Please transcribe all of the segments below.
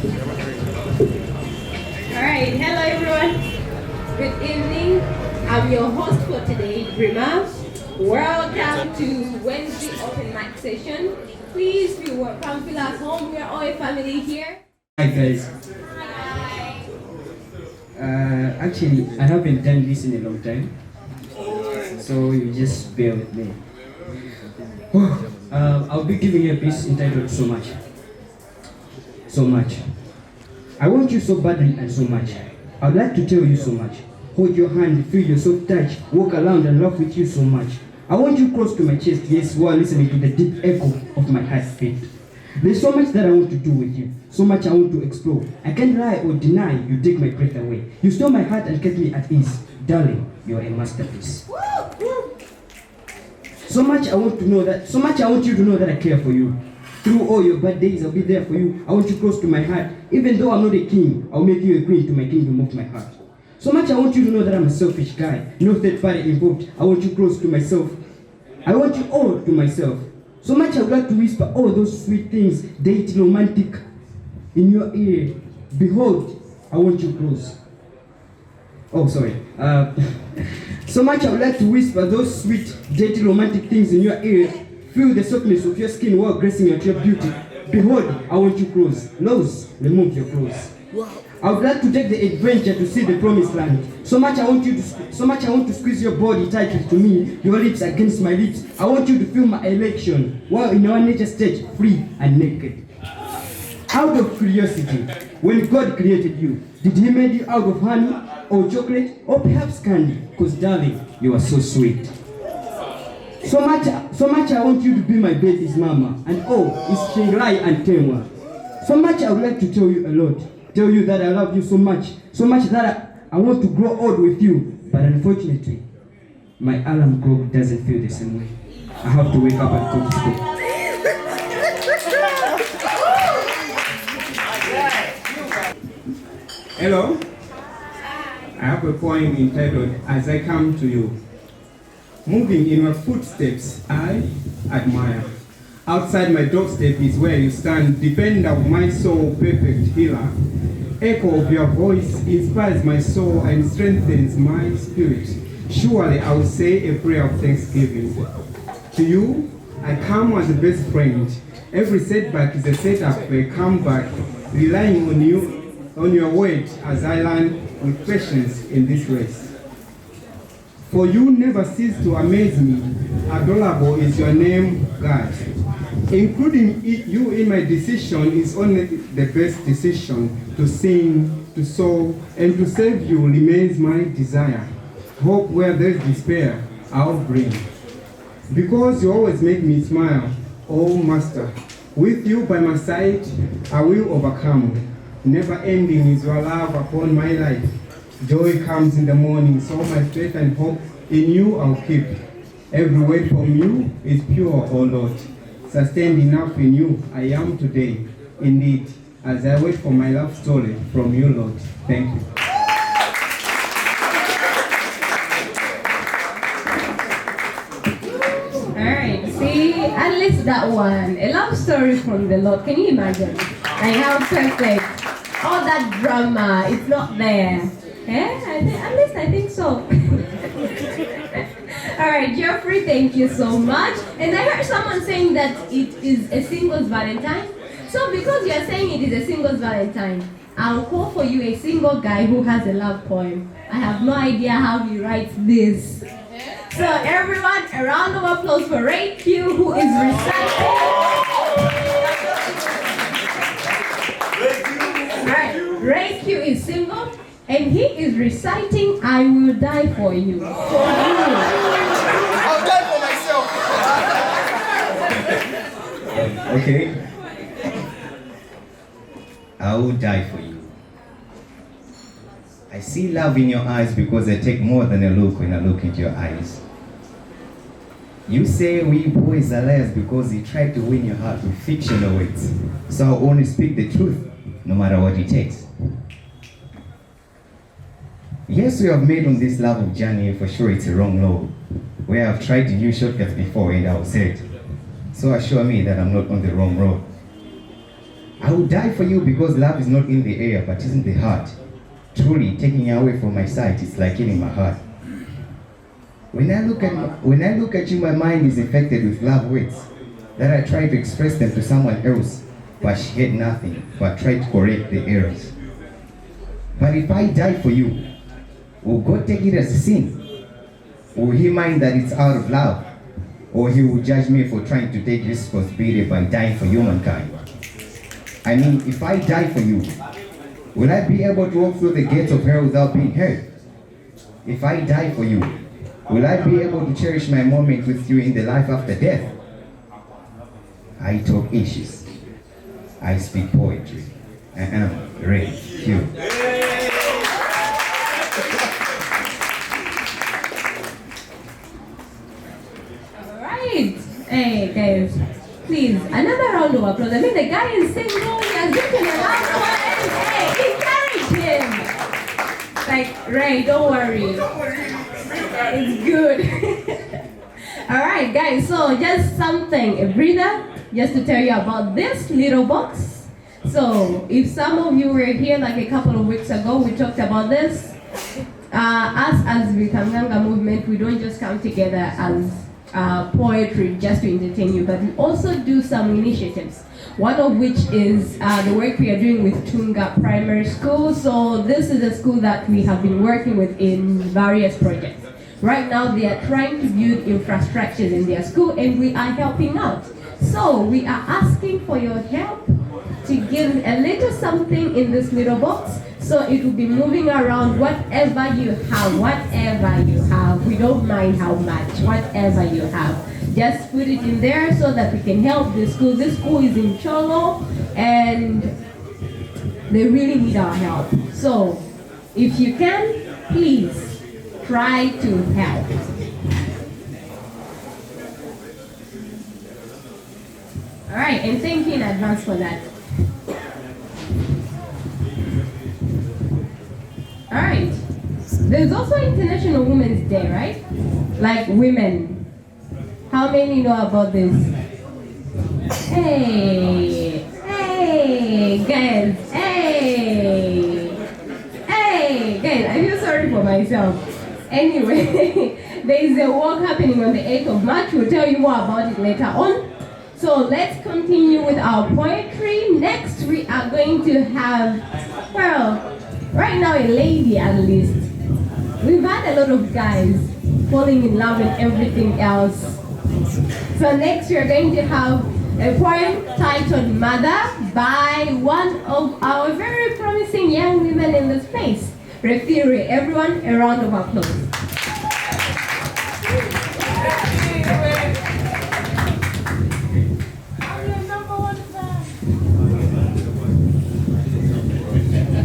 Alright, hello everyone. Good evening. I'm your host for today, Rima. Welcome to Wednesday open mic session. Please feel welcome, feel at home. We are all a family here. Hi guys. Actually, I haven't done this in a long time, so you just bear with me. I'll be giving you a piece entitled So Much. So much. I want you so badly and so much. I'd like to tell you so much. Hold your hand, feel your soft touch, walk around and laugh with you so much. I want you close to my chest, yes, while listening to the deep echo of my heartbeat. There's so much that I want to do with you, so much I want to explore. I can't lie or deny, you take my breath away. You stole my heart and kept me at ease. Darling, you're a masterpiece. So much I want you to know that I care for you. Through all your bad days, I'll be there for you. I want you close to my heart. Even though I'm not a king, I'll make you a queen to my kingdom of my heart. So much I want you to know that I'm a selfish guy. No third party involved. I want you close to myself. I want you all to myself. So much I would like to whisper all those sweet things, dainty, romantic, in your ear. Behold, I want you close. Oh, sorry. So much I would like to whisper those sweet, dainty, romantic things in your ear. Feel the softness of your skin while gracing your true beauty. Behold, I want you close. Nose, remove your clothes. I would like to take the adventure to see the promised land. So much I want to squeeze your body tightly to me, your lips against my lips. I want you to feel my erection while in our nature state, free and naked. Out of curiosity, when God created you, did He make you out of honey or chocolate or perhaps candy? Because darling, you are so sweet. So much I want you to be my baby's mama, and oh, it's Shinglai and Temwa. So much I would like to tell you a lot. Tell you that I love you so much that I want to grow old with you. But unfortunately, my alarm clock doesn't feel the same way. I have to wake up and go to school. Hello? I have a poem entitled As I Come to You. Moving in your footsteps, I admire. Outside my doorstep is where you stand, defender of my soul, perfect healer. Echo of your voice inspires my soul and strengthens my spirit. Surely I will say a prayer of thanksgiving. To you, I come as a best friend. Every setback is a setup for a comeback, relying on you, on your word as I learn with patience in this race. For you never cease to amaze me. Adorable is your name, God. Including you in my decision is only the best decision. To sing, to sow, and to save you remains my desire. Hope where there's despair, I'll bring. Because you always make me smile, oh Master. With you by my side, I will overcome. Never ending is your love upon my life. Joy comes in the morning, so my faith and hope in you I'll keep. Every word from you is pure, O Lord. Sustained enough in you I am today. Indeed, as I wait for my love story from you, Lord. Thank you. Alright, see, at least that one. A love story from the Lord. Can you imagine? Like how perfect. All that drama, it's not there. At least I think so. Alright, Geoffrey, thank you so much. And I heard someone saying that it is a singles Valentine. So because you are saying it is a singles Valentine, I'll call for you a single guy who has a love poem. I have no idea how he writes this. So everyone, a round of applause for Ray Q, who is reciting. Alright, Ray Q is single. And he is reciting, I will die for you. For you. I'll die for myself. Okay. I will die for you. I see love in your eyes because I take more than a look when I look into your eyes. You say we boys are liars because you try to win your heart with fictional words. So I'll only speak the truth, no matter what it takes. Yes, we have made on this love journey, for sure it's a wrong road, where I've tried to use shortcuts before and I was said. So assure me that I'm not on the wrong road. I will die for you because love is not in the air but is in the heart. Truly, taking you away from my sight is like killing my heart. When I look at you, my mind is infected with love words that I try to express them to someone else, but she had nothing but try to correct the errors. But if I die for you, will God take it as a sin? Will He mind that it's out of love? Or He will judge me for trying to take responsibility by dying for humankind? I mean, if I die for you, will I be able to walk through the gates of hell without being hurt? If I die for you, will I be able to cherish my moment with you in the life after death? I talk issues. I speak poetry. I am ready. Cue. Alright. Hey guys, please, another round of applause. I mean, the guy is single, he has written a last one. Hey, encourage him. Like, Ray, don't worry. It's good. Alright guys, so just something, a breather, just to tell you about this little box. So if some of you were here like a couple of weeks ago, we talked about this. Us as the Kamganga movement, we don't just come together as poetry just to entertain you, but we also do some initiatives. One of which is the work we are doing with Tunga Primary School. So this is a school that we have been working with in various projects. Right now they are trying to build infrastructures in their school and we are helping out. So we are asking for your help to give a little something in this little box. So it will be moving around whatever you have. We don't mind how much, whatever you have. Just put it in there so that we can help the school. This school is in Cholo and they really need our help. So if you can, please try to help. All right, and thank you in advance for that. All right, there's also International Women's Day, right? Like women. How many know about this? Hey, guys, guys, I feel sorry for myself. Anyway, there is a walk happening on the 8th of March. We'll tell you more about it later on. So let's continue with our poetry. Next, we are going to have, well, right now a lady at least. We've had a lot of guys falling in love and everything else. So next, we are going to have a poem titled Mother by one of our very promising young women in the space. Refiri, everyone, a round of applause.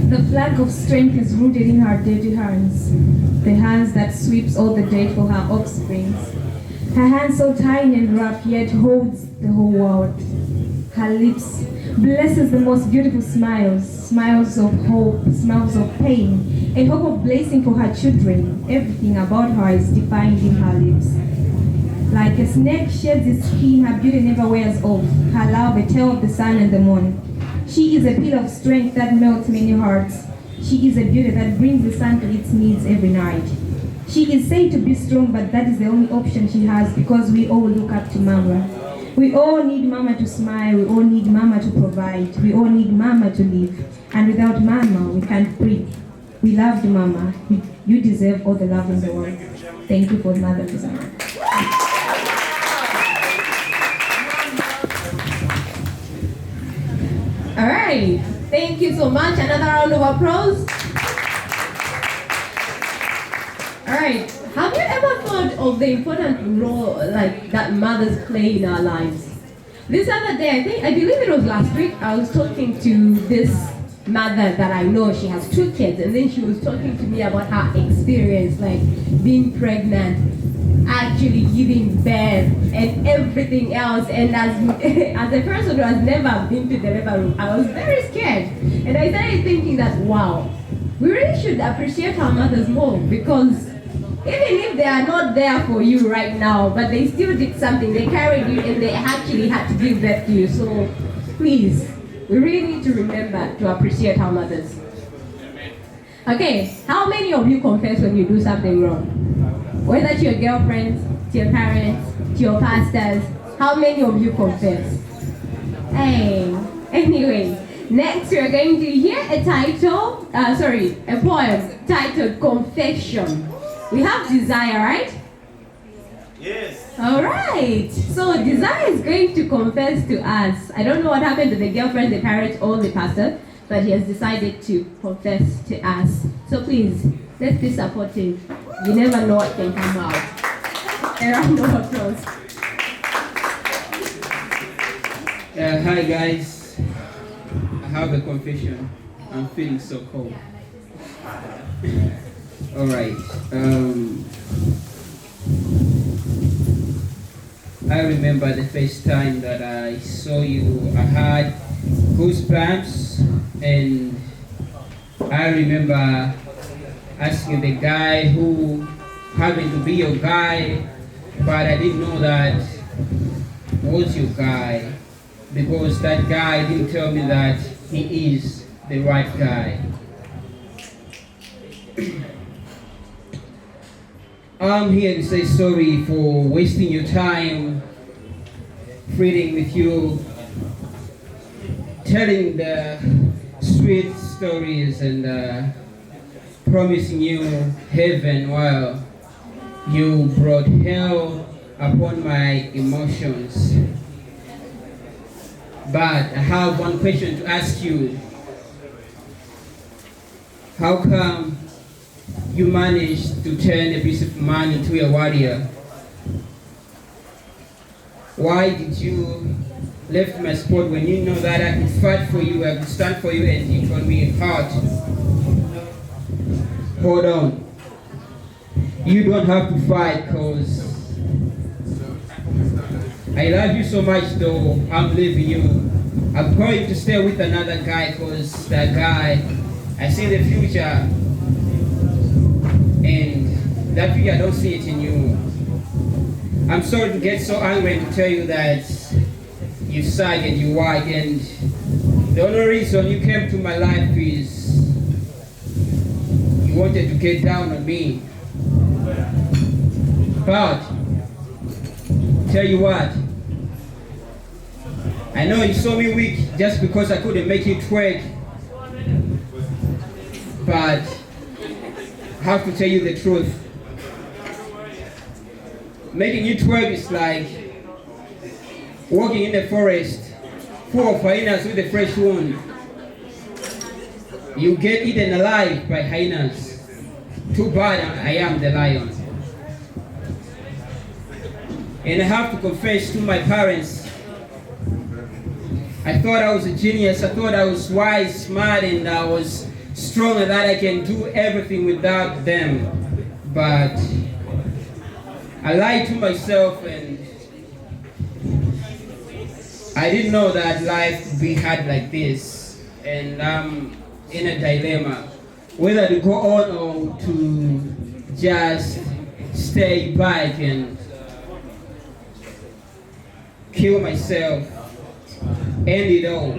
The flag of strength is rooted in her dirty hands, the hands that sweeps all the dirt for her offsprings. Her hands so tiny and rough, yet holds the whole world. Her lips blesses the most beautiful smiles, smiles of hope, smiles of pain, and hope of blessing for her children. Everything about her is defined in her lips. Like a snake sheds its skin, her beauty never wears off. Her love a tale of the sun and the moon. She is a pillar of strength that melts many hearts. She is a beauty that brings the sun to its needs every night. She is said to be strong, but that is the only option she has because we all look up to Mama. We all need Mama to smile, we all need Mama to provide, we all need Mama to live. And without Mama, we can't breathe. We love you, Mama. You deserve all the love in the world. Thank you for Mother Mama. All right, thank you so much. Another round of applause. All right, have you ever thought of the important role like that mothers play in our lives? This other day, I believe it was last week, I was talking to this mother that I know. She has 2 kids, and then she was talking to me about her experience, like being pregnant, actually giving birth, and everything else. And as a person who has never been to the labor room, I was very scared. And I started thinking that, wow, we really should appreciate our mothers more, because even if they are not there for you right now, but they still did something, they carried you and they actually had to give birth to you. So please, we really need to remember to appreciate our mothers. Okay, how many of you confess when you do something wrong? Whether to your girlfriends, to your parents, to your pastors, how many of you confess? Hey, anyway, next we are going to hear a poem titled Confession. We have Desire, right? Yes. All right. So Desire is going to confess to us. I don't know what happened to the girlfriend, the parent, or the pastor, but he has decided to confess to us. So please, let's be supportive. You never know what can come out. A round of applause. Hi guys, I have a confession. I'm feeling so cold. Alright, I remember the first time that I saw you, I had goosebumps, and I remember asking the guy who happened to be your guy, but I didn't know that was your guy, because that guy didn't tell me that he is the right guy. I'm here to say sorry for wasting your time, reading with you, telling the sweet stories and promising you heaven while you brought hell upon my emotions. But I have one question to ask you. How come you managed to turn a piece of man into a warrior? Why did you left my spot when you know that I could fight for you, I could stand for you, and you told me hard? Hold on. You don't have to fight, cause I love you so much though. I'm leaving you. I'm going to stay with another guy, cause that guy, I see the future, and that future I don't see it in you. I'm sorry to get so angry and to tell you that you suck and you white, and the only reason you came to my life is you wanted to get down on me. But tell you what, I know you saw me weak just because I couldn't make you twerk, but I have to tell you the truth. Making you twerk is like walking in the forest full of hyenas with a fresh wound. You get eaten alive by hyenas. Too bad I am the lion. And I have to confess to my parents, I thought I was a genius, I thought I was wise, smart, and I was strong and that I can do everything without them. But I lied to myself, and I didn't know that life would be hard like this. And I'm in a dilemma, whether to go on or to just stay back and kill myself, end it all.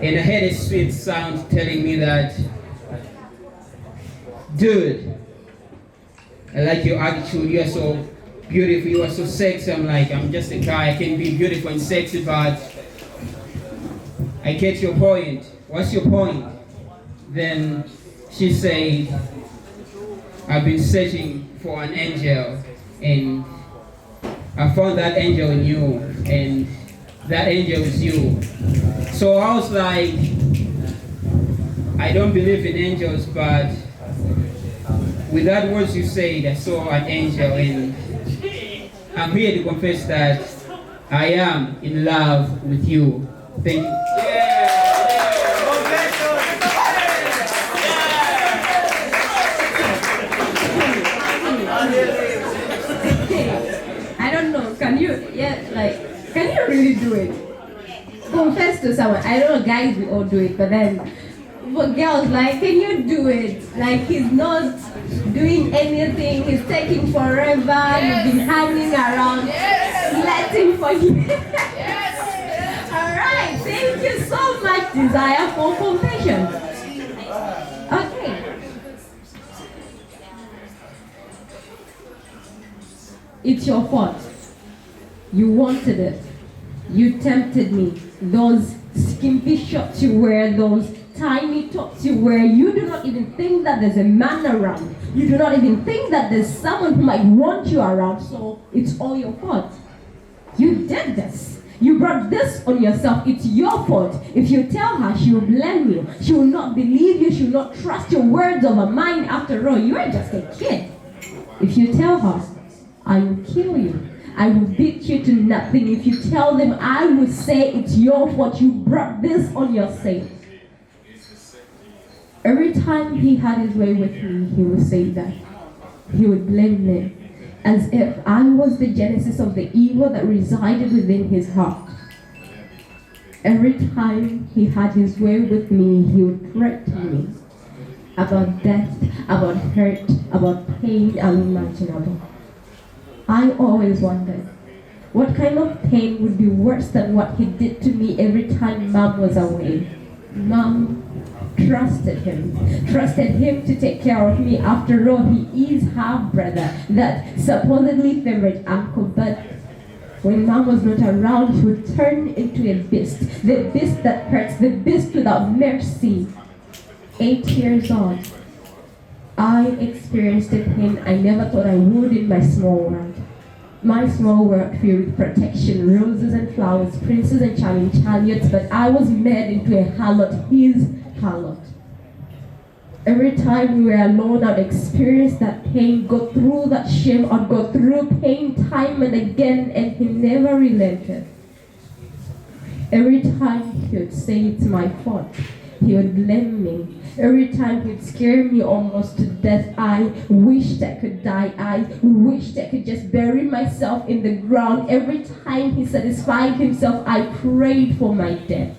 And I had a sweet sound telling me that, dude, I like your attitude, you are so beautiful, you are so sexy. I'm like, I'm just a guy, I can be beautiful and sexy, but I get your point. What's your point? Then she said, I've been searching for an angel, and I found that angel in you, and that angel is you. So I was like, I don't believe in angels, but with that words you said, I saw an angel, and I'm here to confess that I am in love with you. Thank you. I don't know, can you really do it? Confess to someone. I know guys, we all do it, but then for girls, like, can you do it? Like, he's not doing anything, he's taking forever, you've been hanging around, letting for him. Alright, thank so much desire for compassion. Okay. It's your fault. You wanted it. You tempted me. Those skimpy shorts you wear, those tiny tops you wear, you do not even think that there's a man around. You do not even think that there's someone who might want you around, so it's all your fault. You did this. You brought this on yourself. It's your fault. If you tell her, she will blame you. She will not believe you. She will not trust your words over mine. After all, you are just a kid. If you tell her, I will kill you. I will beat you to nothing. If you tell them, I will say it's your fault. You brought this on yourself. Every time he had his way with me, he would say that. He would blame me, as if I was the genesis of the evil that resided within his heart. Every time he had his way with me, he would threaten me about death, about hurt, about pain unimaginable. I always wondered, what kind of pain would be worse than what he did to me every time Mom was away? Mom trusted him to take care of me. After all, he is half brother, that supposedly favorite uncle. But when Mom was not around, he would turn into a beast, the beast that hurts, the beast without mercy. 8 years old, I experienced a pain I never thought I would in my small world. My small world filled with protection, roses and flowers, princes and charming chariots, but I was made into a harlot, his harlot. Every time we were alone, I'd experience that pain, go through that shame, I'd go through pain time and again, and he never relented. Every time he would say it's my fault, he would blame me. Every time he'd scare me almost to death, I wished I could die. I wished I could just bury myself in the ground. Every time he satisfied himself, I prayed for my death.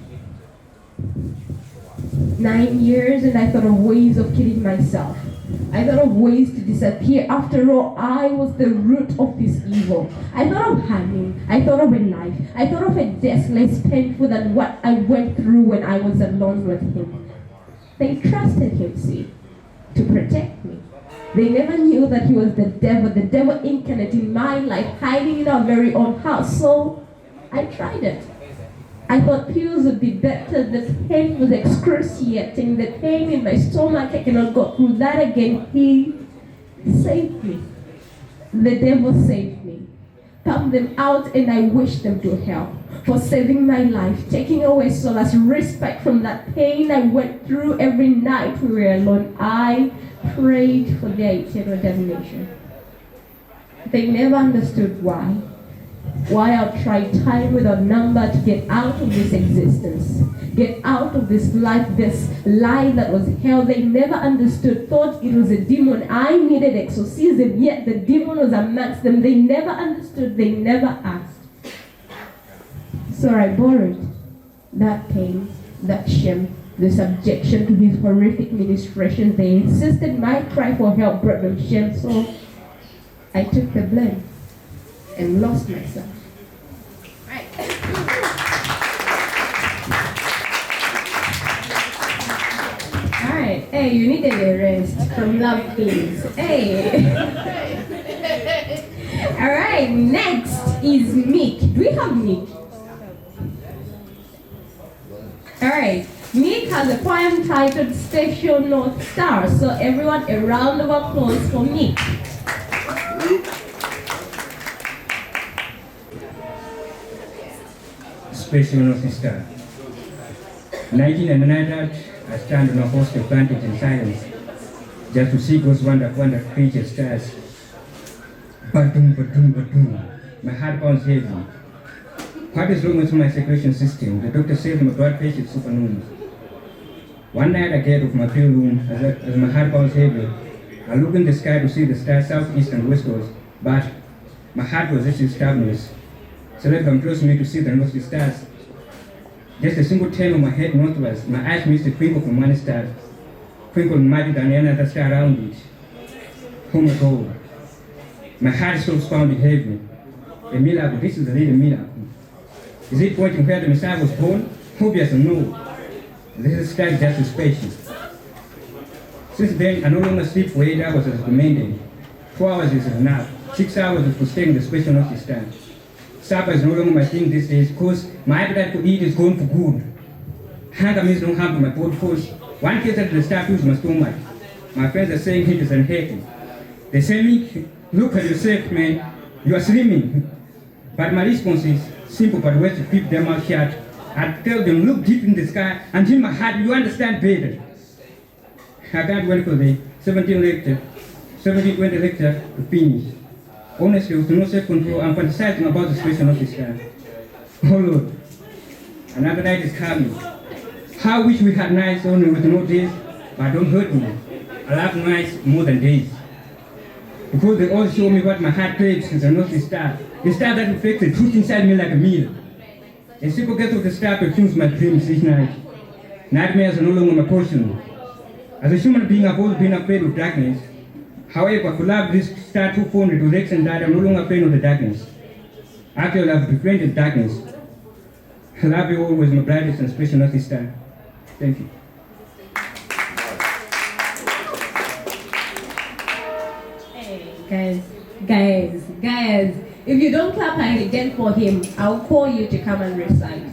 9 years, and I thought of ways of killing myself. I thought of ways to disappear. After all, I was the root of this evil. I thought of hanging. I thought of a life. I thought of a death less painful than what I went through when I was alone with him. They trusted him, see, to protect me. They never knew that he was the devil incarnate in my life, hiding in our very own house. So I tried it. I thought pills would be better. The pain was excruciating. The pain in my stomach, I cannot go through that again. He saved me. The devil saved me. Pumped them out, and I wished them to hell for saving my life, taking away solace, respite from that pain I went through every night we were alone. I prayed for their eternal damnation. They never understood why. Why I tried time without number to get out of this existence, get out of this life, this lie that was hell. They never understood, thought it was a demon. I needed exorcism, yet the demon was amongst them. They never understood, they never asked. So I borrowed that pain, that shame, the subjection to his horrific ministrations. They insisted my cry for help brought them shame, so I took the blame and lost myself. Right. Alright, hey, you needed a rest from love, please. Hey. Alright, next is Meek. Do we have Meek? Alright, Meek has a poem titled Special North Star. So everyone, a round of applause for Meek. Special North Star. 1999, I stand on a post of vantage in silence, just to see those wonder creature stars. Badum, badum, badum. My heart pounds heavy. What is wrong with my circulation system? The doctor says my blood pressure is supernormal. One night I get out of my pill room as my heart pounds heavy. I look in the sky to see the stars southeast and westwards, but my heart was just in stubbornness. So let come close to me to see the north stars. Just a single turn of my head northwards, my eyes missed a twinkle from one star, twinkled mightier than any other star around it. Oh my God. My heart so pounded heavy. A miracle, this is a little miracle. Is it pointing where the Messiah was born? Obvious or no, this style is just special. Since then, I no longer sleep for 8 hours as recommended. 4 hours is enough. 6 hours is for staying the special notice time. Supper is no longer my thing these days because my appetite to eat is gone for good. Hunger means no harm to my body because one case that the start use my stomach. My friends are saying it is unhealthy. They say me, look at yourself, man, you are slimming. But my response is simple but ways to keep them out shut. I tell them, look deep in the sky and in my heart, you understand better. I can't wait for the 17-20 lecture to finish. Honestly, with no self-control, I'm fantasizing about the situation of this guy. Oh Lord, another night is coming. How I wish we had nights only with no days, but don't hurt me. I love nights more than days. Because they all show me what my heart craves and not the star. The star that reflects the truth inside me like a mirror. A simple get of the star perfumes my dreams each night. Nightmares are no longer my portion. As a human being, I've always been afraid of darkness. However, to love this star too fondly to the extent that I'm no longer afraid of the darkness. Actually, I've befriended darkness. I love you always, my brightest and special lucky star. Thank you. Hey, guys, if you don't clap again for him, I'll call you to come and recite.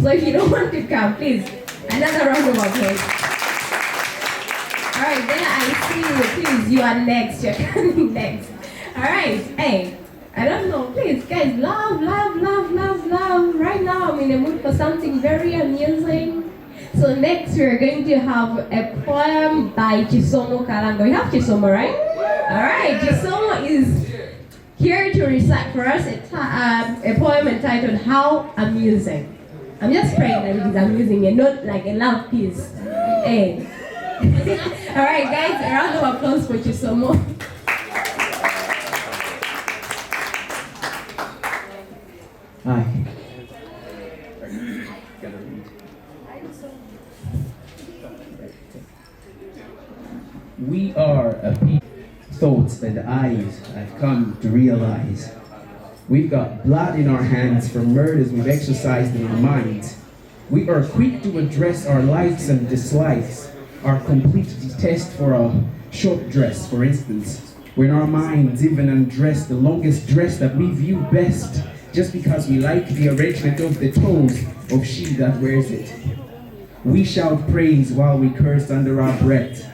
So if you don't want to come, please, another round of applause. All right, then I see you. Please, you are next. You're coming next. All right, hey, I don't know. Please, guys, love. Right now, I'm in the mood for something very amusing. So next, we're going to have a poem by Chisomo Kalango. We have Chisomo, right? All right, Chisomo is here to recite for us a poem entitled "How Amusing." I'm just praying that it is amusing and not like a love piece. Hey. All right, guys, a round of applause for Chisomo. Hi. We are a people. Thoughts and eyes I've come to realize. We've got blood in our hands from murders we've exercised in our minds. We are quick to address our likes and dislikes, our complete detest for a short dress, for instance, when our minds even undress the longest dress that we view best, just because we like the arrangement of the toes of she that wears it. We shout praise while we curse under our breath.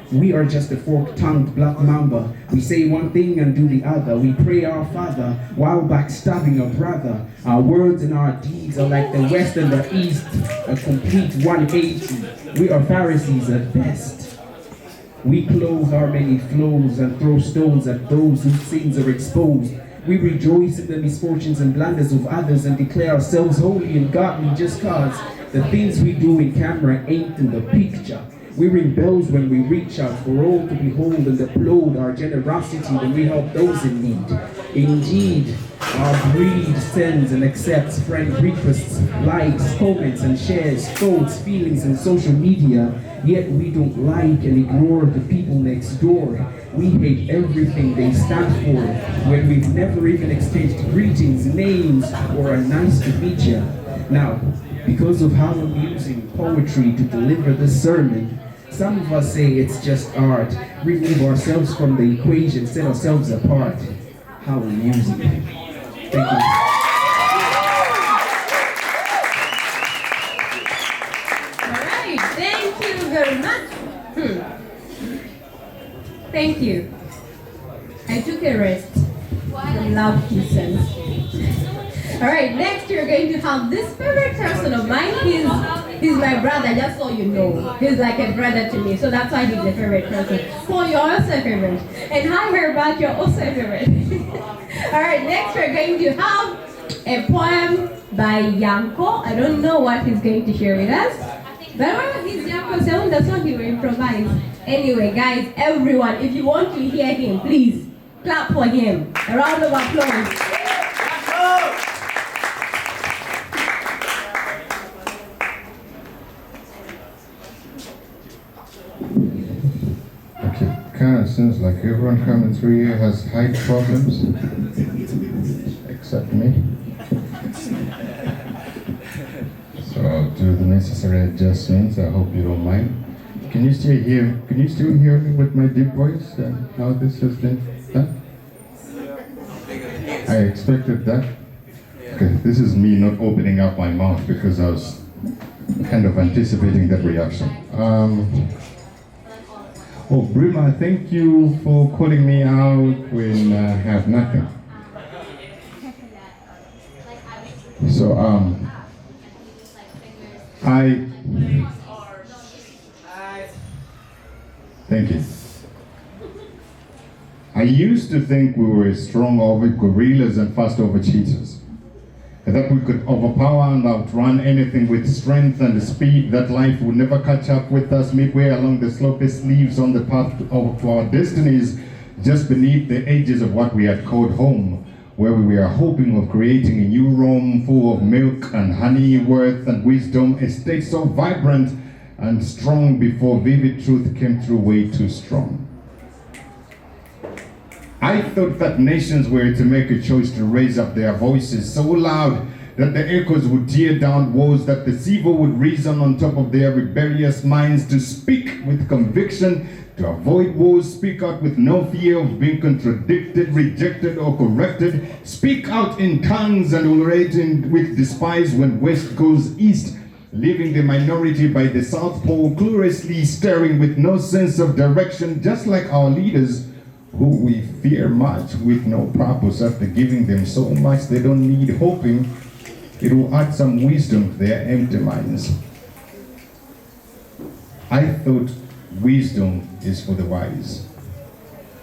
We are just a fork-tongued black mamba. We say one thing and do the other. We pray our Father while backstabbing a brother. Our words and our deeds are like the West and the East, a complete 180. We are Pharisees at best. We clothe our many flows and throw stones at those whose sins are exposed. We rejoice in the misfortunes and blunders of others and declare ourselves holy and godly just cause the things we do in camera ain't in the picture. We ring bells when we reach out for all to behold and applaud our generosity when we help those in need. Indeed, our breed sends and accepts friend requests, likes, comments and shares, thoughts, feelings and social media. Yet we don't like and ignore the people next door. We hate everything they stand for when we've never even exchanged greetings, names, or a nice to meet ya. Now, because of how amusing poetry to deliver this sermon, some of us say it's just art. Remove ourselves from the equation, set ourselves apart. How amusing. Thank you. All right, thank you very much. Thank you. I took a rest from love pieces. All right, next you're going to have this favorite person of mine. He's my brother, just so you know. He's like a brother to me, so that's why he's a favorite person. Paul, you're also a favorite. And hi, Herbert, you're also a favorite. All right, next we're going to have a poem by Yanko. I don't know what he's going to share with us. But when he's Yanko, so that's what he will improvise. Anyway, guys, everyone, if you want to hear him, please clap for him. A round of applause. Kind of seems like everyone coming through here has height problems, except me. So I'll do the necessary adjustments. I hope you don't mind. Can you still hear? Can you still hear me with my deep voice and how this has been done? I expected that. Okay, this is me not opening up my mouth because I was kind of anticipating that reaction. Oh, Brima, thank you for calling me out when I have nothing. So, thank you. I used to think we were strong over gorillas and fast over cheetahs. That we could overpower and outrun anything with strength and speed, that life would never catch up with us midway along the slopest leaves on the path to our destinies, just beneath the edges of what we had called home, where we were hoping of creating a new Rome full of milk and honey, worth and wisdom, a state so vibrant and strong before vivid truth came through way too strong. I thought that nations were to make a choice to raise up their voices so loud that the echoes would tear down walls, that the evil would reason on top of their rebellious minds, to speak with conviction, to avoid wars, speak out with no fear of being contradicted, rejected, or corrected, speak out in tongues and orating with despise when West goes East, leaving the minority by the South Pole, cluelessly staring with no sense of direction, just like our leaders, who we fear much with no purpose, after giving them so much they don't need, hoping it will add some wisdom to their empty minds. I thought wisdom is for the wise,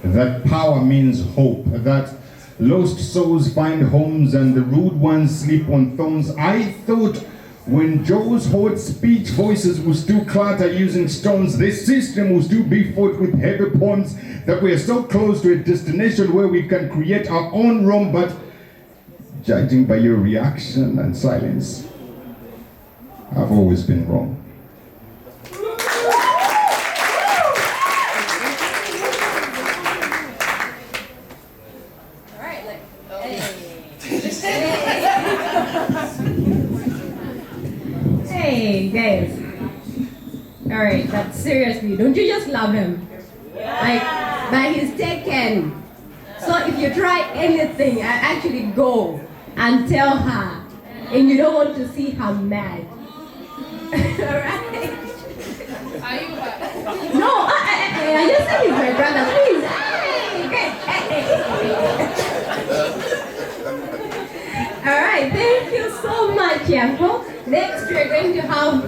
that power means hope, that lost souls find homes and the rude ones sleep on thrones. I thought when Joe's hot speech voices will still clatter using stones, this system will still be fought with heavy poems, that we are so close to a destination where we can create our own Rome, but judging by your reaction and silence, I've always been wrong. Hey guys, all right, but seriously, don't you just love him? Like, but he's taken. So if you try anything, I actually go and tell her, and you don't want to see her mad. All right? Are you No, I just said he's my brother, please. All right, thank you so much, Yanko. Next, we're going to have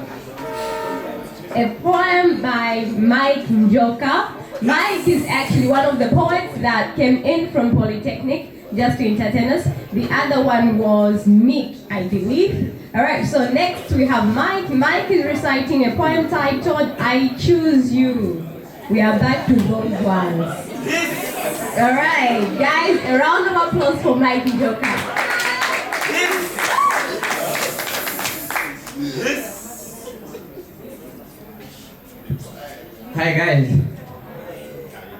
a poem by Mike Njoka. Mike is actually one of the poets that came in from Polytechnic just to entertain us. The other one was Mick, I believe. All right, so next we have Mike. Mike is reciting a poem titled, I Choose You. We are back to those ones. All right, guys, a round of applause for Mike Njoka. Hi guys.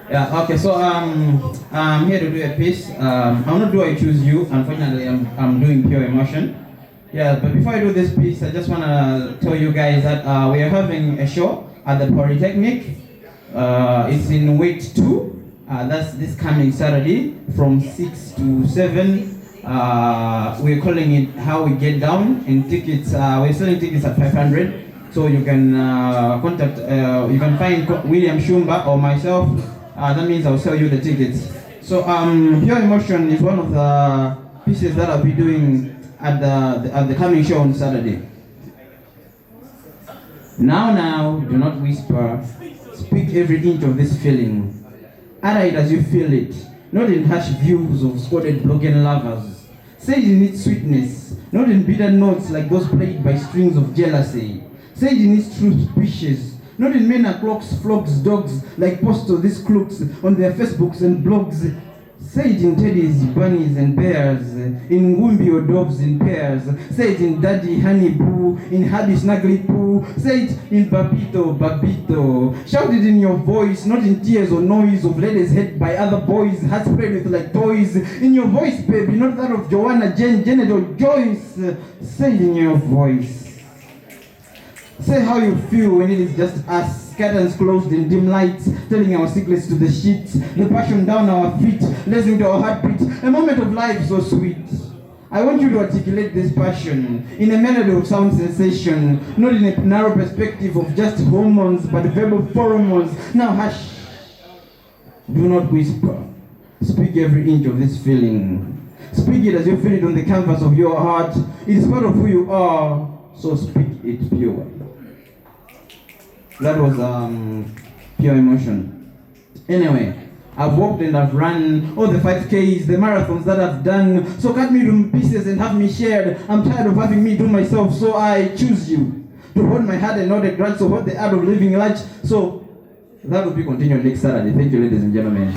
Yeah, okay, so I'm here to do a piece. I'm not do I Choose You. Unfortunately, I'm doing Pure Emotion. Yeah, but before I do this piece, I just want to tell you guys that we are having a show at the Polytechnic. It's in week 2. That's this coming Saturday from 6 to 7. We're calling it How We Get Down, and tickets, we're selling tickets at 500. So you can contact, you can find William Shumba or myself. That means I'll sell you the tickets. So Pure Emotion is one of the pieces that I'll be doing at the coming show on Saturday. Now, do not whisper. Speak every inch of this feeling. Utter it as you feel it, not in harsh views of squatted broken lovers. Say it in its sweetness, not in bitter notes like those played by strings of jealousy. Say it in its true species, not in men and clocks, flogs, dogs, like posts of these crooks on their Facebooks and blogs. Say it in teddies, bunnies and bears, in Wumbi or doves in pairs. Say it in daddy, honey boo, in hubby, snuggly poo. Say it in babito, babito. Shout it in your voice, not in tears or noise of ladies hit by other boys, hearts played with like toys. In your voice, baby, not that of Joanna, Jane, Janet or Joyce. Say it in your voice. Say how you feel when it is just us, curtains closed in dim lights, telling our secrets to the sheets, the passion down our feet, listening to our heartbeat, a moment of life so sweet. I want you to articulate this passion in a melody of sound sensation, not in a narrow perspective of just hormones, but verbal pheromones. Now hush, do not whisper. Speak every inch of this feeling. Speak it as you feel it on the canvas of your heart. It is part of who you are, so speak it pure. That was pure emotion. Anyway, I've walked and I've run all the 5Ks, the marathons that I've done. So cut me to pieces and have me shared. I'm tired of having me do myself, so I choose you to hold my heart and not a grudge. So hold the art of living large. So that will be continued next Saturday. Thank you, ladies and gentlemen.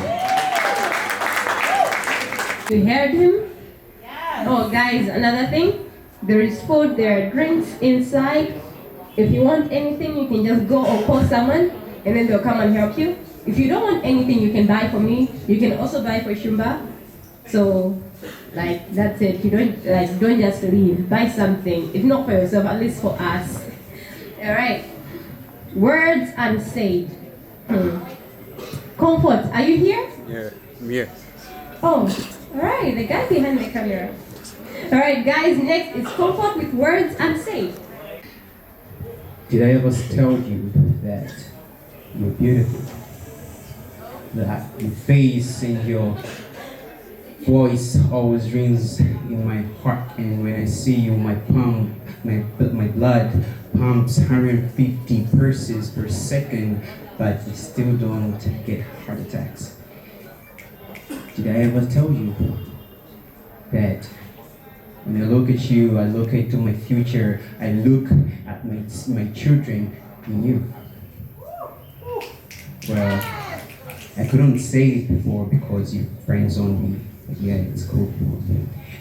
You heard him? Yeah. Oh, guys, another thing. There is food, there are drinks inside. If you want anything, you can just go or call someone, and then they'll come and help you. If you don't want anything, you can buy for me. You can also buy for Shumba. So, like, that's it. You don't just leave. Buy something. If not for yourself, at least for us. All right. Words unsaid. Comfort, are you here? Yeah, I'm here. Oh, all right. The guy behind the camera. All right, guys. Next is comfort with words unsaid. Did I ever tell you that you're beautiful? That your face and your voice always rings in my heart, and when I see you, my blood pumps 150 pulses per second, but you still don't get heart attacks. Did I ever tell you that when I look at you, I look into my future, I look at my children in you? Well, I couldn't say it before because your friends on me, but yeah, it's cool.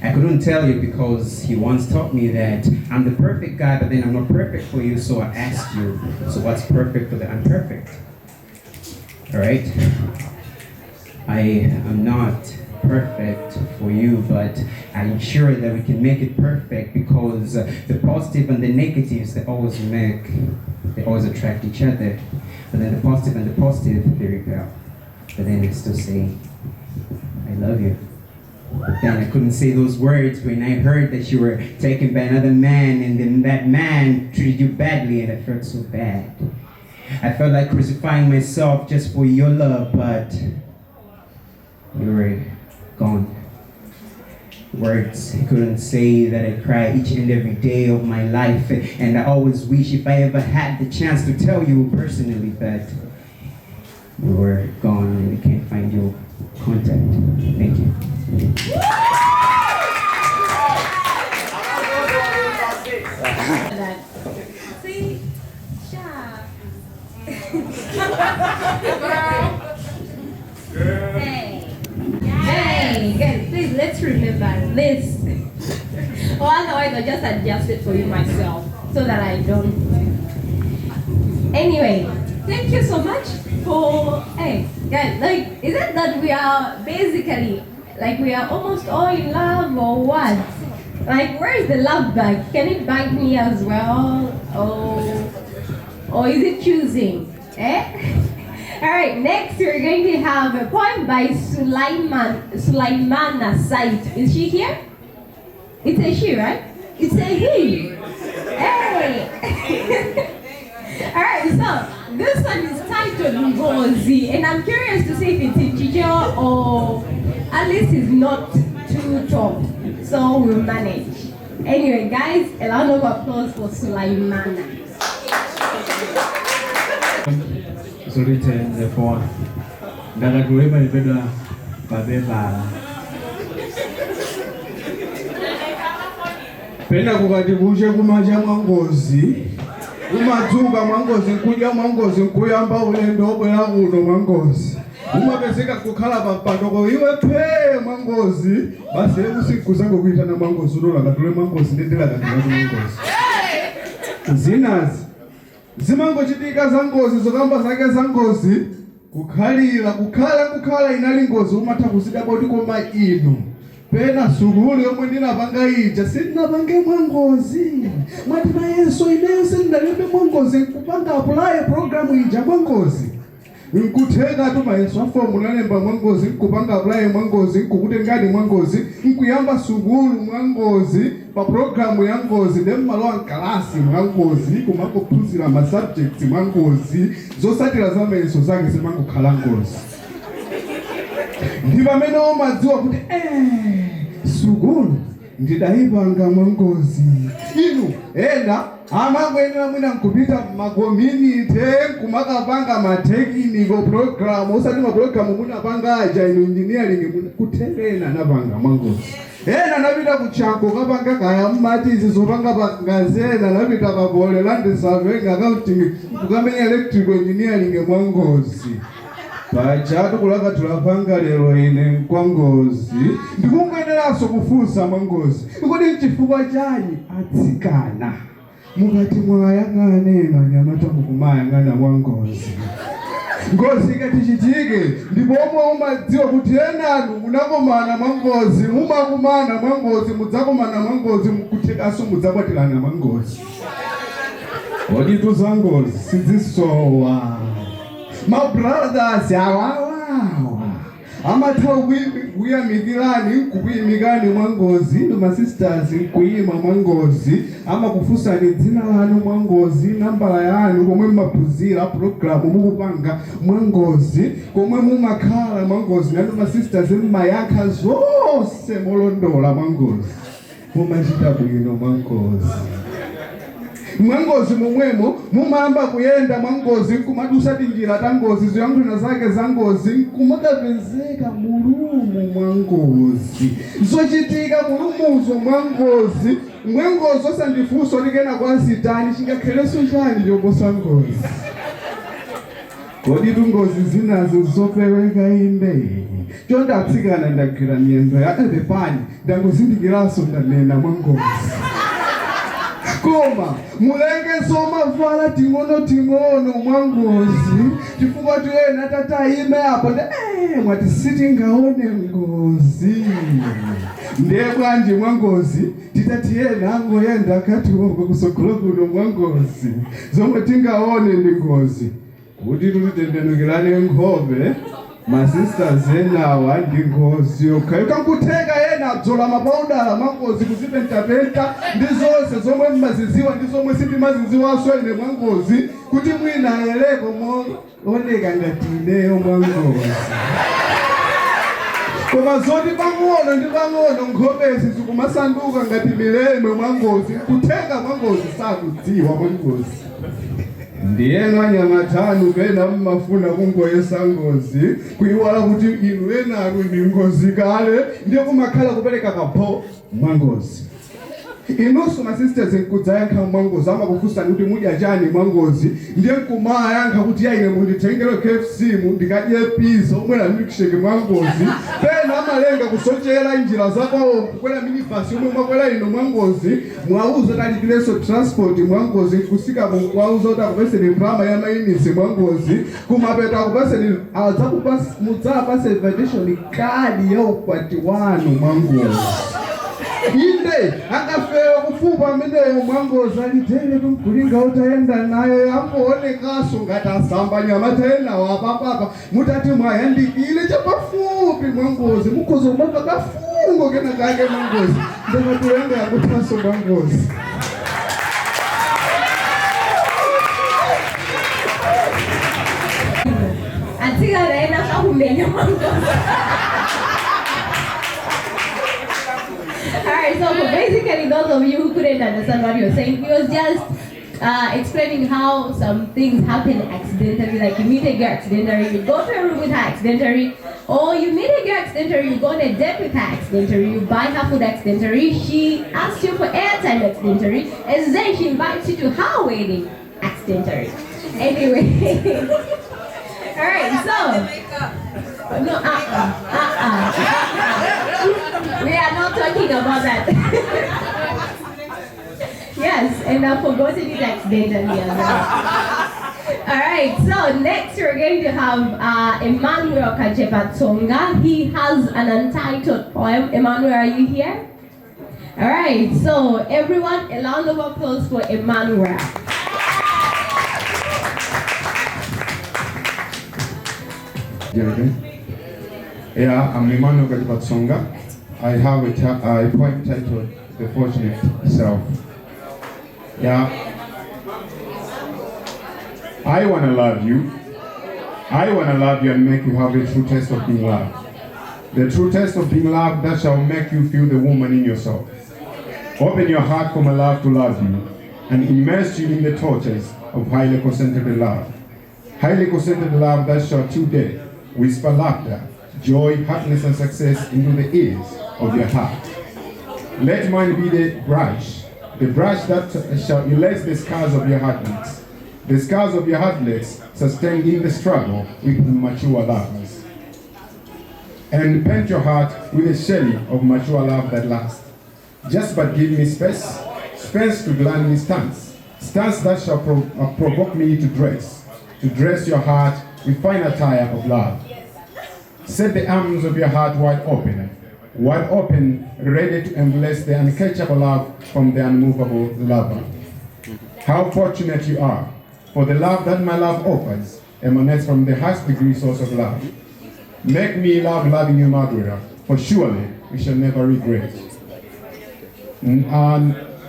I couldn't tell you because he once taught me that I'm the perfect guy, but then I'm not perfect for you, so I asked you, so what's perfect for the imperfect? All right? I am not perfect for you, but I'm sure that we can make it perfect because the positive and the negatives, they always attract each other. But then the positive and the positive, they repel. But then I still say, I love you. But then I couldn't say those words when I heard that you were taken by another man, and then that man treated you badly, and I felt so bad. I felt like crucifying myself just for your love, but you were gone. Words I couldn't say that I cry each and every day of my life, and I always wish if I ever had the chance to tell you personally, but you were gone and I can't find your contact. Thank you. See? Sha. Hey. Hey, guys, please let's remember this. Or otherwise I'll just adjust it for you myself so that I don't. Anyway, thank you so much for, hey, guys, like, is it that we are basically, like, we are almost all in love or what? Like, where is the love bag? Can it bag me as well? Or is it choosing? Eh? Alright, next we're going to have a poem by Sulaimana Said. Is she here? It's a she, right? It's a he. Hey! Alright, so this one is titled Ngozi, and I'm curious to see if it's in Chicho or at least it's not too top. So we'll manage. Anyway, guys, a round of applause for Sulaimana. Written therefore that whoever is better babeba pena kukati kushe kumacha mwangozi umadzuka mwangozi nkudya mwangozi nkuyamba ulendo obwera kuno mwangozi umapezeka kukhala pampando iwe phe mwangozi basi usikuza ngokuitana mwangozi ulola katule mwangozi ndendela katula mwangozi zinazi zimangochitika za ngozi zokamba zake za ngozi kukhala inali ngozi umatha kuzidaboti koma ino pena sugulu yomwe ndinapanga ija sindinapange mwangozi mwati nayenso ineyo sindinalembe mwangozi nkupanga apply programu ija mwangozi nkutheka tu mayeso afomu nalemba mwangozi nkupanga apply mwangozi nkukutengani mwangozi nkuyamba sugulu mwangozi pa programu ya ngozi ndemmalowa nkalasi mwangozi kumakuphunzira ma subjects mwangozi zosatira za mayeso zake zimangokhala ngozi ndi pamene umadziwa kuti sugulu ndidayipanga mwangozi inu ena amangwenera mwina nkupita makomunite kumakapanga matekniko program usati maprogramu munapanga aja inu engineering kuterena napanga mwangozi ena napita kuchanko kapanga kaya mmati izi zopanga pangazena napita kapole land surveying accounting kukamenya electrical engineering mwangozi pachatu kulaka tulapanga lero ine kwa ngozi ndikungoeneraso kufunsa mwangozi ikodi chifukwa chani atsikana mukati mwayang'anena nyamata mukumayang'ana mwangozi ngozi ikatichitike ndipo omwe umadziwa kuti enanu munakomana mwangozi mumakumana mwangozi mudzakomana mwangozi mukuthekaso mudzakwatirana mwangozi kodi tuzangozi sizisowa my brothers awawawa amathawa kuyamikirani nkukuyimikani mwangozi my sisters nkuyima mwangozi amakufunsani dzina lanu mwangozi nambala yanu komwe mumaphunzira programu mukupanga mwangozi komwe mumakhala mwangozi nanu my sisters mmayankha zonse molondola mwangozi mumachita bwino mwangozi mwangozi momwemo mumamba kuyenda mwangozi nkumadusati njira ta ngozi zoyankhulira zake za ngozi nkumakapezeka mulumu mwangozi zochitika mulumuzo mwangozi mwangozi osandifunso likena kwa sitani chingakhaleso chani choposa ngozi kodi tungozi zinazo zopeweka inde chondatsikana ndagwira miyendo ya epepani ndangozindikiraso ndanena mwangozi koma mulenge somavala ting'ono mwangozi chifukwa tuyena tataime apo mwati sitingaone ngozi ndiye bwanji mwangozi titatiyena angoyenda akati wongo kusokolo kuno mwangozi zomwe tingaone ndi ngozi kuti tutitembenukirane nkhope masisters enawa ndi ngozi yokha ikankutheka yena abzola mapaudala mwangozi kuzipentapenta ndi zonse zomwe mmaziziwa ndi zomwe sindimaziziwaso ine mwangozi kuti mwina ayeleko mooneka ngati ineyo mwangozi koma zoti pang'ono ndi pang'ono nkhopesi zikumasanduka ngati mileme mwangozi kutheka mwangozi sakudziwa mwangozi ndiyeno anyamatanu pena mmafuna kungoyesa ngozi kuiwala kuti inu enanu ndi ngozi kale ndiye kumakhala kupereka kapho mwangozi inusu masisters nkudzayankha mwangozi amakufunsani kuti mudya chani mwangozi ndiye nkumayankha kuti yaine munditengere KFC mundikadye pizza omwera milkshake mwangozi pena amalenga kusochera njira zakwawo kukwera minibus yomwe mwakwera ino mwangozi mwauza talipireso transport mwangozi kusika mwauza kuti akupeseni drama ya mainisi mwangozi kumapeta akupeseni mudzapase invitation card ya ukwati wanu mwangozi inde akafewa kufupa ameneyo mwangozi alitele tumkulinga utaenda naye apoonekaso ngati asamba nyamata enawo apapapa mutati mwayandikile chapafupi mwangozi mukhozo mwaka kafungo kena kake mwangozi ndakatuenda yakutaso mwangozi atika naenda kakumenya mwangozi. Alright, so basically those of you who couldn't understand what he was saying, he was just explaining how some things happen accidentally, like you meet a girl accidentally, you go to a room with her accidentally, or you meet a girl accidentally, you go on a date with her accidentally, you buy her food accidentally, she asks you for airtime accidentally, and then she invites you to her wedding accidentally. Anyway, alright, so no, we are not talking about that. Yes, and I've forgotten it accidentally as well. Alright, so next we're going to have Emmanuel Kajepatsonga. He has an untitled poem. Emmanuel, are you here? Alright, so everyone, a round of applause for Emmanuel. Yeah, I'm Emmanuel Kajepatsonga. I have a poem titled The Fortunate Self. Yeah. I want to love you. I want to love you and make you have a true taste of being loved. The true taste of being loved that shall make you feel the woman in yourself. Open your heart for my love to love you and immerse you in the torches of highly concentrated love. Highly concentrated love that shall today whisper laughter, joy, happiness, and success into the ears of your heart. Let mine be the brush that shall erase the scars of your heartbeats. The scars of your heartlets sustained in the struggle with mature lovers. And paint your heart with a shade of mature love that lasts. Just but give me space to gladly stance that shall provoke me to dress your heart with fine attire of love. Set the arms of your heart wide open, ready to embrace the uncatchable love from the unmovable lover. How fortunate you are, for the love that my love offers emanates from the highest degree source of love. Make me love loving you, Madura, for surely we shall never regret. And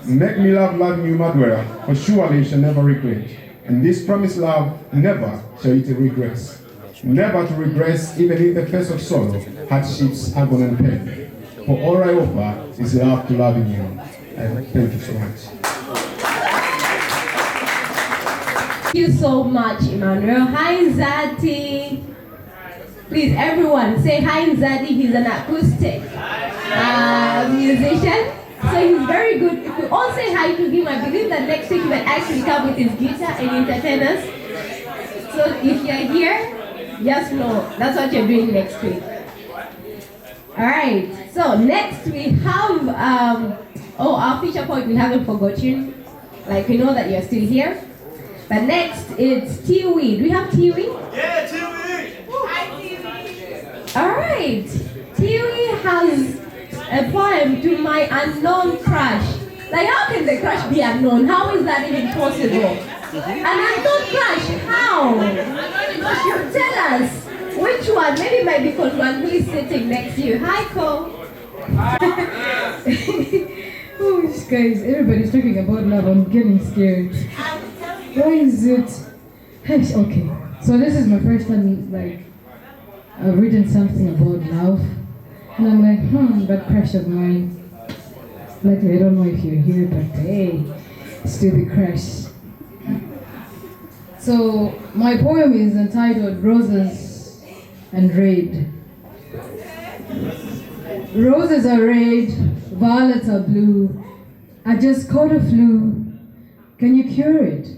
make me love loving you, Madura, for surely we shall never regret. And this promised love never shall it regress. Never to regress, even in the face of sorrow, hardships, agony, and pain. For all I offer is love to loving you. And thank you so much. Thank you so much, Emmanuel. Hi, Zati. Please, everyone, say hi, Zati. He's an acoustic musician. So he's very good. If we all say hi to him, I believe that next week he will actually come with his guitar and entertain us. So if you're here, just know that's what you're doing next week. Alright, so next we have our feature point we haven't forgotten. Like we know that you're still here. But next it's Tiwi. Do we have Tiwi? Yeah, Tiwi! Hi, Tiwi. Alright. Tiwi has a poem to my unknown crush. Like, how can the crush be unknown? How is that even possible? An unknown crush, how? You tell us which one. Maybe it might be Konwan who is sitting next to you. Hi, Ko. Oh, guys, everybody's talking about love. I'm getting scared. Why is it? Okay, so this is my first time, like, I've written something about love. And I'm like, that crush of mine. Like, I don't know if you're here, but hey, still the crush. So, my poem is entitled Roses and Red. Roses are red, violets are blue. I just caught a flu. Can you cure it?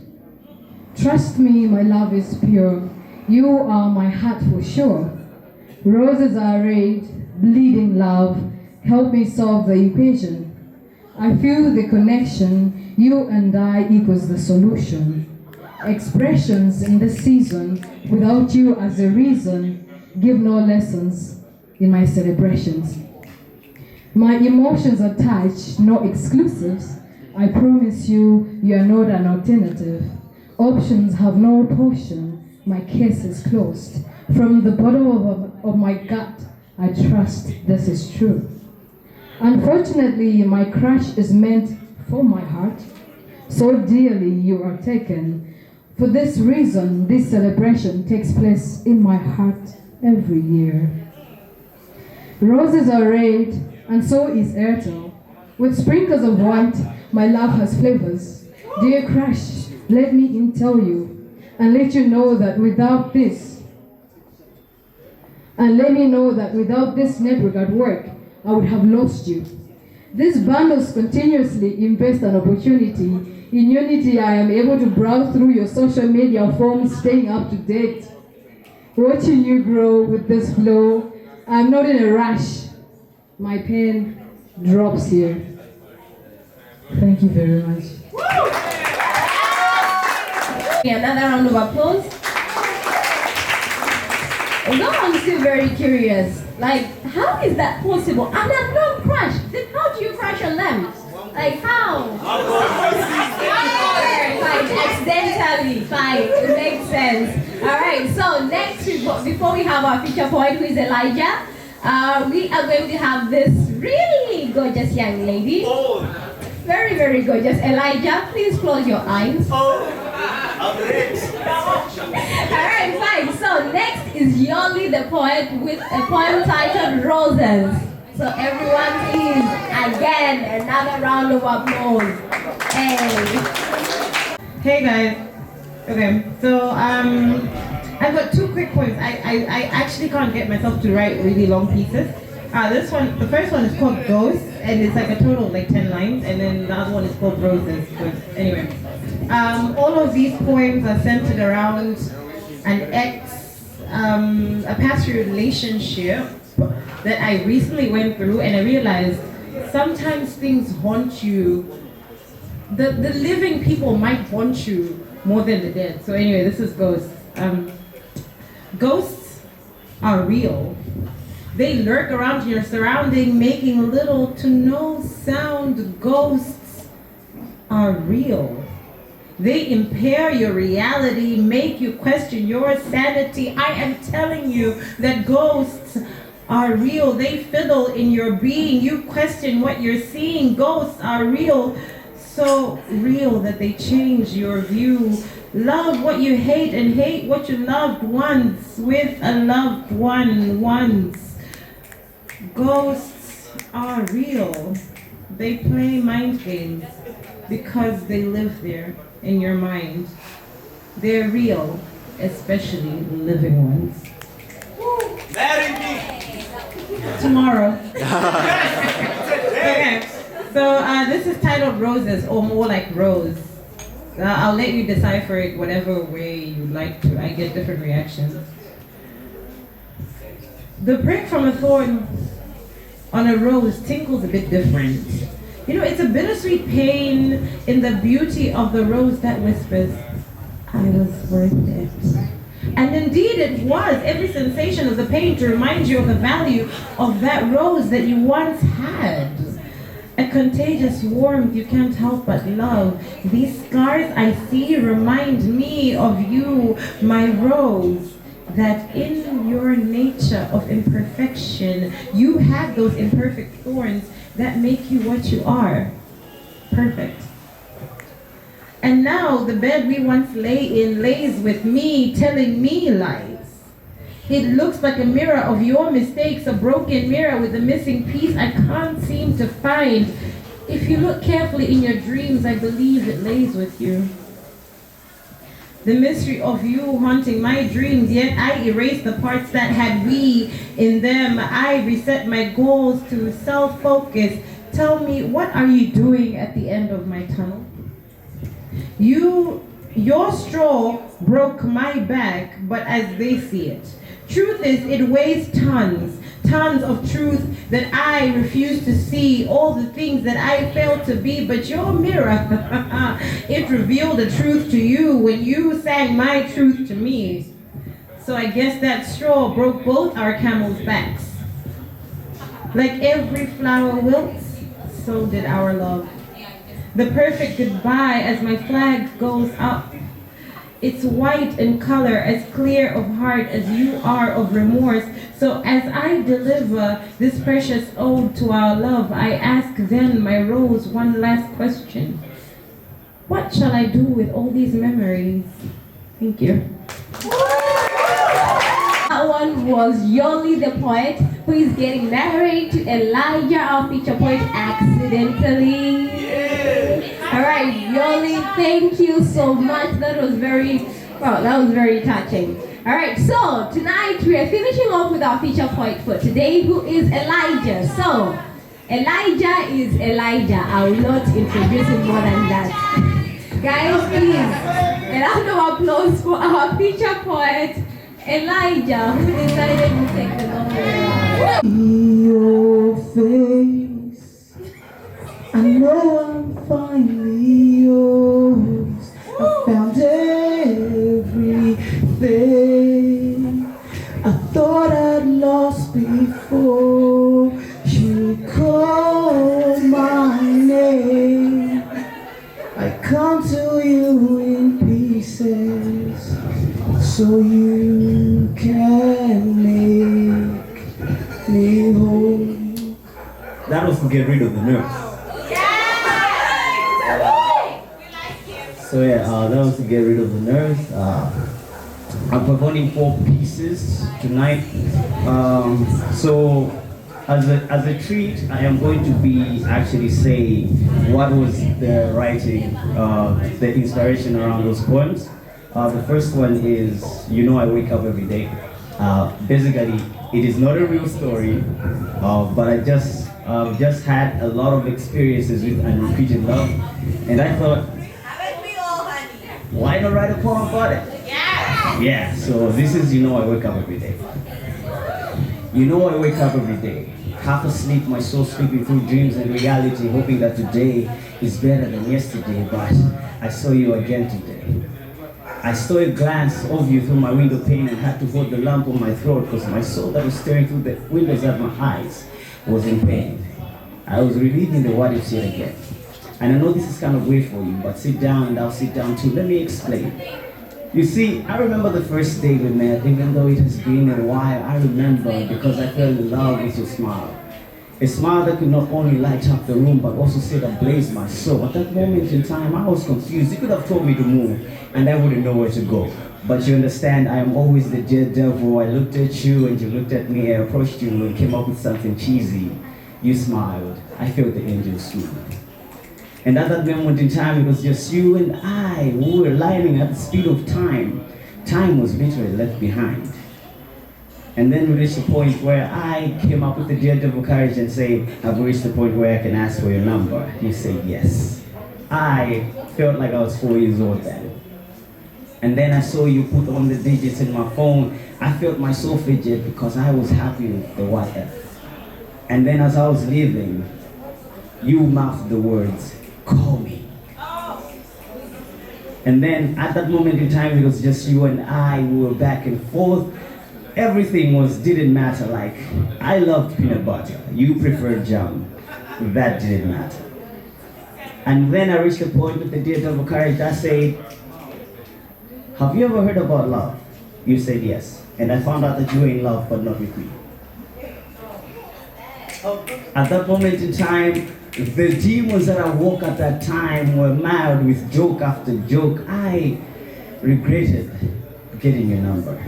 Trust me, my love is pure. You are my heart for sure. Roses are red, bleeding love. Help me solve the equation. I feel the connection. You and I equals the solution. Expressions in the season, without you as a reason, give no lessons in my celebrations. My emotions are touched, no exclusives. I promise you, you are not an alternative. Options have no portion, my case is closed. From the bottom of my gut, I trust this is true. Unfortunately, my crush is meant for my heart. So dearly you are taken. For this reason, this celebration takes place in my heart every year. Roses are red, and so is Airtel. With sprinkles of white, my love has flavors. Dear crush, let me tell you, and let you know that without this, network at work, I would have lost you. These bundles continuously invest an opportunity. In unity, I am able to browse through your social media forms, staying up to date. Watching you grow with this flow, I'm not in a rush. My pen drops here. Thank you very much. Another round of applause. No, I'm still very curious. Like, how is that possible? An unknown crush. Then how do you crush on them? Like, how? Fine, accidentally. Fine, it makes sense. Alright, so next, before we have our feature poet, who is Elijah, we are going to have this really gorgeous young lady. Very, very gorgeous. Elijah, please close your eyes. Alright, fine. So next is Yoli the poet with a poem titled Roses. So everyone please, again, another round of applause. Hey guys. Okay, so I've got two quick points. I actually can't get myself to write really long pieces. The first one is called Ghost, and it's like a total of like 10 lines, and then the other one is called Roses. But anyway, all of these poems are centered around an a past relationship that I recently went through, and I realized sometimes things haunt you. The living people might haunt you more than the dead. So anyway, this is Ghosts. Ghosts are real. They lurk around your surrounding, making little to no sound. Ghosts are real. They impair your reality, make you question your sanity. I am telling you that ghosts are real. They fiddle in your being. You question what you're seeing. Ghosts are real. So real that they change your view. Love what you hate and hate what you loved once with a loved one once. Ghosts are real. They play mind games because they live there in your mind. They're real, especially living ones. Marry me! Tomorrow. Okay, so this is titled Roses, or more like Rose. I'll let you decipher it whatever way you'd like to. I get different reactions. The prick from a thorn on a rose tinkles a bit different. You know, it's a bittersweet pain in the beauty of the rose that whispers, I was worth it. And indeed it was. Every sensation of the pain to remind you of the value of that rose that you once had. A contagious warmth you can't help but love. These scars I see remind me of you, my rose. That in your nature of imperfection, you had those imperfect thorns that make you what you are. Perfect. And now the bed we once lay in lays with me, telling me lies. It looks like a mirror of your mistakes, a broken mirror with a missing piece I can't seem to find. If you look carefully in your dreams, I believe it lays with you. The mystery of you haunting my dreams, yet I erase the parts that had we in them. I reset my goals to self-focus. Tell me, what are you doing at the end of my tunnel? Your straw broke my back, but as they see it. Truth is, it weighs tons of truth that I refuse to see, all the things that I failed to be, but your mirror, it revealed the truth to you when you sang my truth to me. So I guess that straw broke both our camels' backs. Like every flower wilts, so did our love. The perfect goodbye as my flag goes up. It's white in color, as clear of heart as you are of remorse. So as I deliver this precious ode to our love, I ask then, my rose, one last question. What shall I do with all these memories? Thank you. That one was Yoli the poet, who is getting married to Elijah, our feature poet, accidentally. Alright, Yoli, thank you so much. That was very touching. Alright, so tonight we are finishing off with our feature poet for today, who is Elijah. So, Elijah is Elijah. I will not introduce him more than that. Guys, please, a round of applause for our feature poet, Elijah, who decided to take the long way around. Your face, I know I'm finally yours. I found it thing I thought I'd lost before you called my name. I come to you in pieces so you can make me whole. That was to get rid of the nerves. So yeah, that was to get rid of the nerves. I'm performing 4 pieces tonight. So as a treat, I am going to be actually saying what was the writing, the inspiration around those poems. The first one is, you know I wake up every day. Basically, it is not a real story, but I just had a lot of experiences with unrequited love, and I thought, why not write a poem about it? Yeah, so this is, you know I wake up every day. You know I wake up every day. Half asleep, my soul sleeping through dreams and reality, hoping that today is better than yesterday, but I saw you again today. I saw a glance of you through my window pane and had to hold the lump on my throat because my soul that was staring through the windows at my eyes was in pain. I was reliving the what ifs yet again. And I know this is kind of weird for you, but sit down and I'll sit down too. Let me explain. You see, I remember the first day we met, even though it has been a while. I remember because I fell in love with your smile. A smile that could not only light up the room, but also set ablaze my soul. At that moment in time, I was confused. You could have told me to move, and I wouldn't know where to go. But you understand, I am always the daredevil. I looked at you, and you looked at me. I approached you and came up with something cheesy. You smiled. I felt the angel swoop. And at that moment in time, it was just you and I who were lining at the speed of time. Time was literally left behind. And then we reached the point where I came up with the daredevil courage and say, I've reached the point where I can ask for your number. You said yes. I felt like I was 4 years old then. And then I saw you put on the digits in my phone. I felt my soul fidget because I was happy with the what if. And then as I was leaving, you mouthed the words, call me. And then at that moment in time, it was just you and I. We were back and forth. Everything didn't matter. Like, I loved peanut butter. You preferred jam. That didn't matter. And then I reached the point with the daredevil courage. I said, have you ever heard about love? You said yes. And I found out that you were in love, but not with me. At that moment in time, the demons that I woke at that time were mad with joke after joke. I regretted getting your number.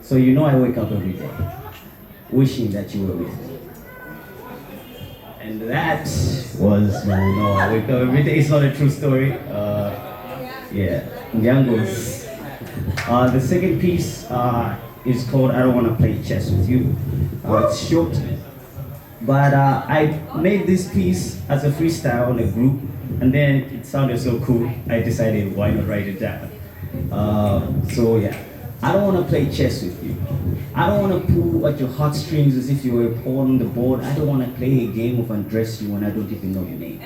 So you know I wake up every day wishing that you were with me. And that was, you know, I wake up every day. It's not a true story. Yeah, Nyangos. The second piece is called I Don't Want to Play Chess With You. It's short. But I made this piece as a freestyle on a group, and then it sounded so cool, I decided why not write it down. So yeah, I don't want to play chess with you. I don't want to pull at your heartstrings as if you were a pawn on the board. I don't want to play a game of undress you when I don't even know your name.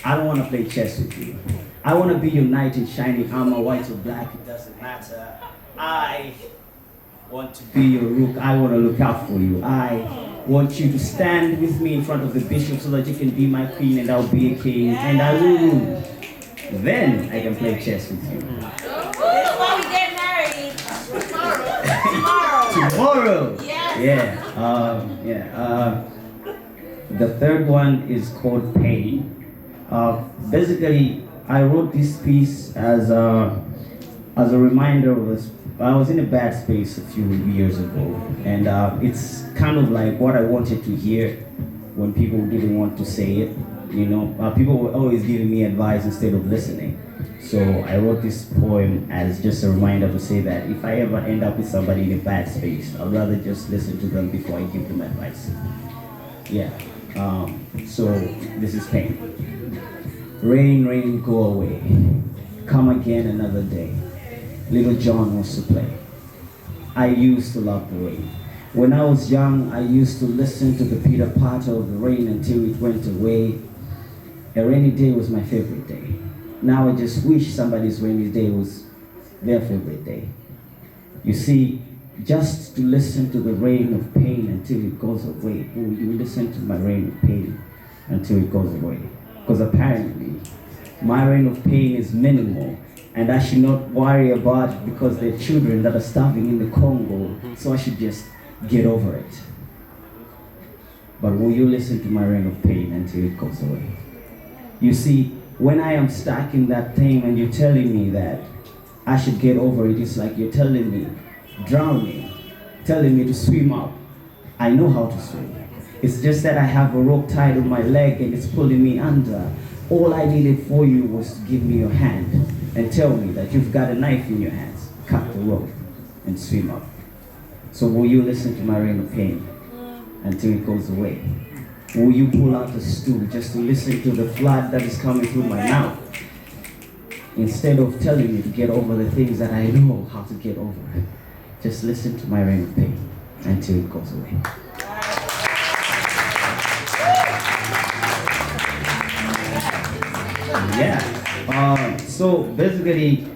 I don't want to play chess with you. I want to be your knight in shiny armor, white or black, it doesn't matter. I want to be your rook. I want to look out for you. I want you to stand with me in front of the bishop so that you can be my queen and I'll be a king and I will rule. Then I can play chess with you. This is why we get married. Tomorrow. Tomorrow. Yes. Yeah. The third one is called Pain. Basically, I wrote this piece as a reminder of this. I was in a bad space a few years ago, and it's kind of like what I wanted to hear when people didn't want to say it. You know, people were always giving me advice instead of listening. So I wrote this poem as just a reminder to say that if I ever end up with somebody in a bad space, I'd rather just listen to them before I give them advice. Yeah. So this is Pain. Rain, rain, go away. Come again another day. Little John wants to play. I used to love the rain. When I was young, I used to listen to the pitter-patter of the rain until it went away. A rainy day was my favorite day. Now I just wish somebody's rainy day was their favorite day. You see, just to listen to the rain of pain until it goes away. Oh, you listen to my rain of pain until it goes away. Because apparently, my rain of pain is minimal, and I should not worry about it because there are children that are starving in the Congo, so I should just get over it. But will you listen to my rain of pain until it goes away? You see, when I am stuck in that thing and you're telling me that I should get over it, it's like you're telling me, drown me, telling me to swim up. I know how to swim. It's just that I have a rope tied on my leg and it's pulling me under. All I needed for you was to give me your hand and tell me that you've got a knife in your hands. Cut the rope and swim up. So will you listen to my rain of pain until it goes away? Will you pull out the stool just to listen to the flood that is coming through my mouth? Instead of telling me to get over the things that I know how to get over. Just listen to my rain of pain until it goes away. Yeah. So basically,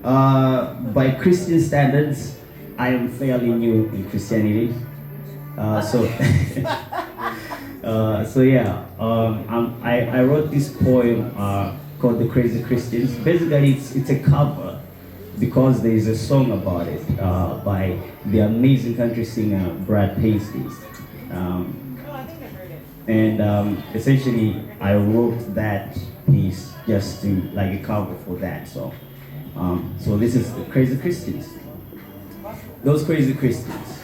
by Christian standards, I am fairly new in Christianity. I wrote this poem called "The Crazy Christians." Basically, it's a cover because there is a song about it by the amazing country singer Brad Paisley. Essentially, I wrote that piece just to like a cover for that. So this is the Crazy Christians. Those crazy Christians.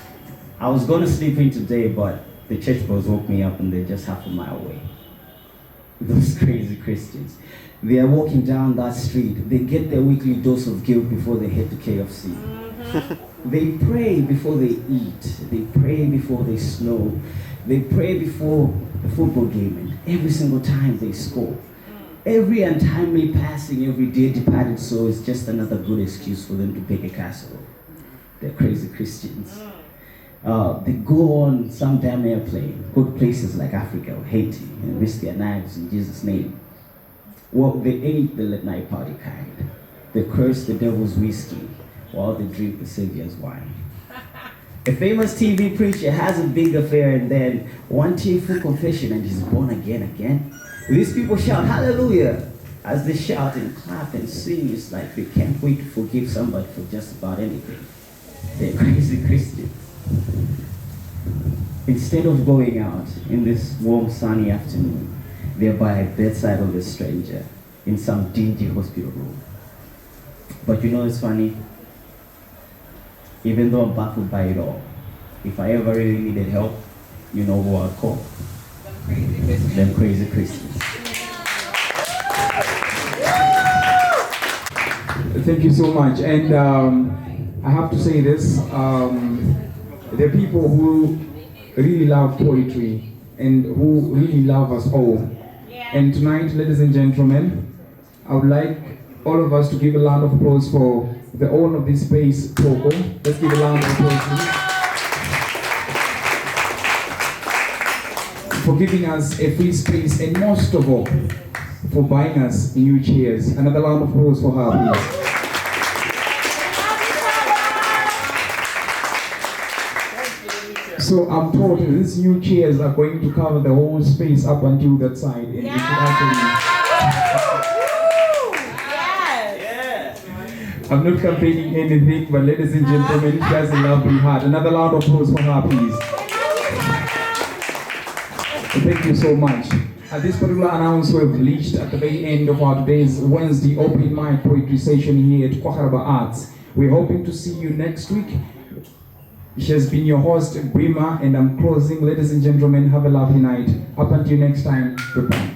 I was gonna sleep in today, but the church boys woke me up and they're just half a mile away. Those crazy Christians. They are walking down that street. They get their weekly dose of guilt before they head to KFC. They pray before they eat. They pray before they snow. They pray before the football game, and every single time they score. Every untimely passing, every dear departed soul is just another good excuse for them to bake a casserole. They're crazy Christians. They go on some damn airplane, go to places like Africa or Haiti, and risk their lives in Jesus' name. Well, they ain't the late night party kind. They curse the devil's whiskey while they drink the Savior's wine. A famous TV preacher has a big affair and then one tearful confession and he's born again. These people shout hallelujah as they shout and clap and sing. It's like they can't wait to forgive somebody for just about anything. They're crazy Christians. Instead of going out in this warm sunny afternoon, they're by the bedside of a stranger in some dingy hospital room. But you know it's funny? Even though I'm baffled by it all, if I ever really needed help, you know who I'd call? Them crazy Christians. Thank you so much. And I have to say this, there are people who really love poetry and who really love us all. And tonight, ladies and gentlemen, I would like all of us to give a round of applause for the owner of this space, Poco. Let's give a round of applause for giving us a free space and most of all, for buying us new chairs. Another round of applause for her, please. So I'm told these new chairs are going to cover the whole space up until that side. And we should actually... I'm not campaigning anything, but ladies and gentlemen, she has a lovely heart. Another round of applause for her, please. Thank you so much. At this particular announcement, we've reached at the very end of our today's Wednesday open mic poetry session here at Kwaharaba Arts. We're hoping to see you next week. She has been your host, Brima, and I'm closing. Ladies and gentlemen, have a lovely night. Up until next time, goodbye.